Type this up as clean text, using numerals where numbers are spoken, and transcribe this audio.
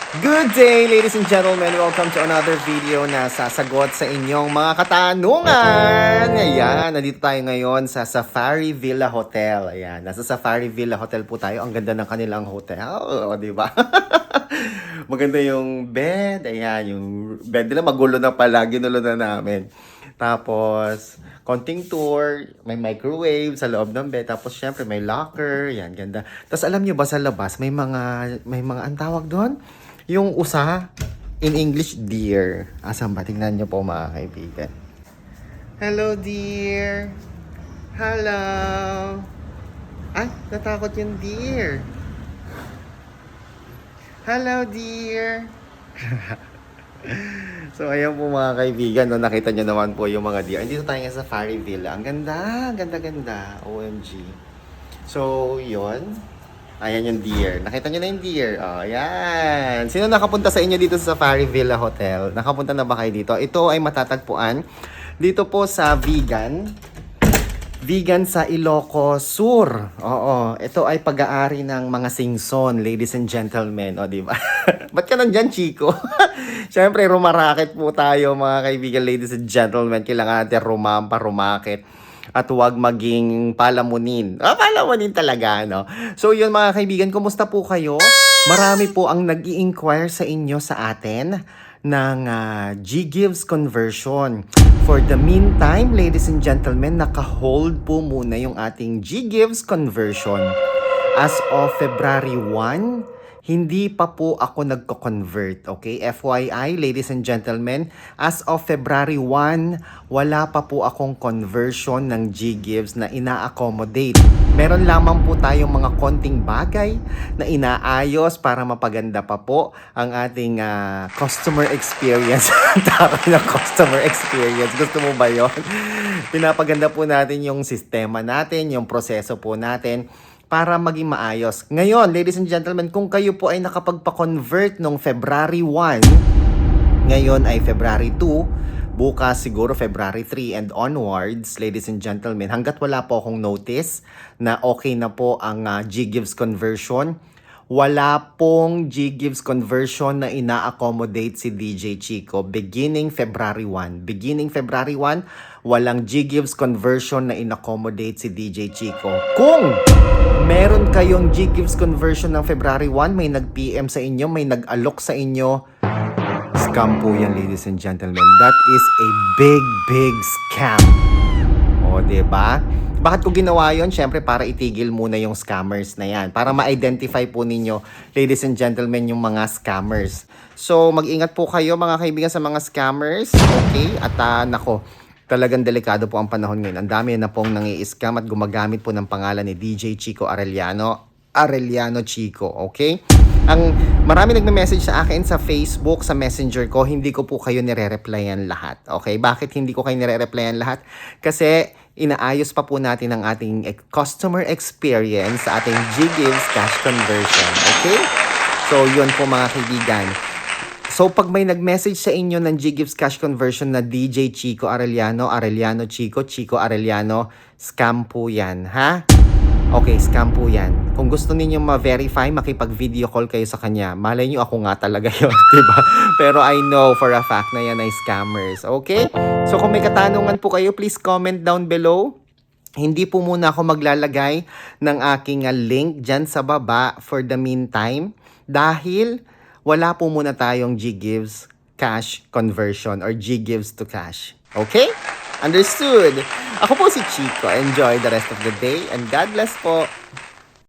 Good day, ladies and gentlemen. Welcome to another video na sasagot sa inyong mga katanungan. Ayan, nandito tayo ngayon sa Safari Villa Hotel. Ayan, nasa Safari Villa Hotel po tayo. Ang ganda ng kanilang hotel, di ba? Maganda yung bed. Ayan, yung bed nila magulo na pala. Ginulo na namin. Tapos, konting tour, may microwave sa loob ng bed. Tapos, syempre, may locker. Yan, ganda. Tapos, alam nyo ba sa labas, may mga ang tawag doon? Yung usa, in English, deer. Asan ba? Tingnan nyo po mga kaibigan. Hello, deer. Hello. Ay, natakot yung deer. Hello, dear. So, ayan po mga kaibigan. No? Nakita nyo naman po yung mga deer. Dito tayo sa Safari Villa. Ang ganda, ganda. OMG. So, yun. Ayan yung deer. Nakita nyo na yung deer. Oh, ayan. Sino nakapunta sa inyo dito sa Safari Villa Hotel? Nakapunta na ba kayo dito? Ito ay matatagpuan dito po sa Vegan. Vegan sa Ilocos Sur. Oo. Ito ay pag-aari ng mga singson, ladies and gentlemen. O, diba? Ba't ka nandyan, Chico? Siyempre, rumaraket po tayo, mga kaibigan, ladies and gentlemen. Kailangan natin rumakit. At huwag maging palamunin. Palamunin talaga, no? So, yun mga kaibigan, kumusta po kayo? Marami po ang nag-i-inquire sa inyo sa atin ng G-Gives conversion. For the meantime, ladies and gentlemen, naka-hold po muna yung ating G-Gives conversion. As of February 1, hindi pa po ako nagko-convert, okay? FYI, ladies and gentlemen, as of February 1, wala pa po akong conversion ng G-Gives na ina-accommodate. Meron lamang po tayong mga konting bagay na inaayos para mapaganda pa po ang ating customer experience. Takot ng customer experience. Gusto mo ba yun? Pinapaganda po natin yung sistema natin, yung proseso po natin, para maging maayos. Ngayon, ladies and gentlemen, kung kayo po ay nakapagpa-convert noong February 1, ngayon ay February 2, bukas siguro February 3 and onwards, ladies and gentlemen, hanggat wala po akong notice na okay na po ang G-Gives conversion, wala pong G-Gives conversion na ina-accommodate si DJ Chico beginning February 1. Beginning February 1, walang G-Gives conversion na in-accommodate si DJ Chico. Kung meron kayong G-Gives conversion ng February 1, may nag-PM sa inyo, may nag-alok sa inyo, scam po yan, ladies and gentlemen. That is a big scam. O, diba? Bakit ko ginawa yon? Siyempre, para itigil muna yung scammers na yan. Para ma-identify po ninyo, ladies and gentlemen, yung mga scammers. So, mag-ingat po kayo, mga kaibigan, sa mga scammers. Okay? At, nako, talagang delikado po ang panahon ngayon. Ang dami na pong nangi-scam at gumagamit po ng pangalan ni DJ Chico Arellano Chico, okay? Marami nagme-message sa akin sa Facebook, sa Messenger ko, hindi ko po kayo nire-replyan lahat, okay? Bakit hindi ko kayo nire-replyan lahat? Kasi inaayos pa po natin ang ating customer experience sa ating G-Gives cash conversion, okay? So, yun po mga kaibigan. So, pag may nag-message sa inyo ng G-Gives cash conversion na DJ Chico Arellano Chico Arellano, scam po yan, ha? Okay, scam po yan. Kung gusto ninyong ma-verify, makipag-video call kayo sa kanya. Malay nyo ako nga talaga yun, diba? Pero I know for a fact na yan ay scammers, okay? So, kung may katanungan po kayo, please comment down below. Hindi po muna ako maglalagay ng aking link dyan sa baba for the meantime. Dahil wala po muna tayong G-Gives cash conversion or G-Gives to cash. Okay? Understood? Ako po si Chico. Enjoy the rest of the day and God bless po.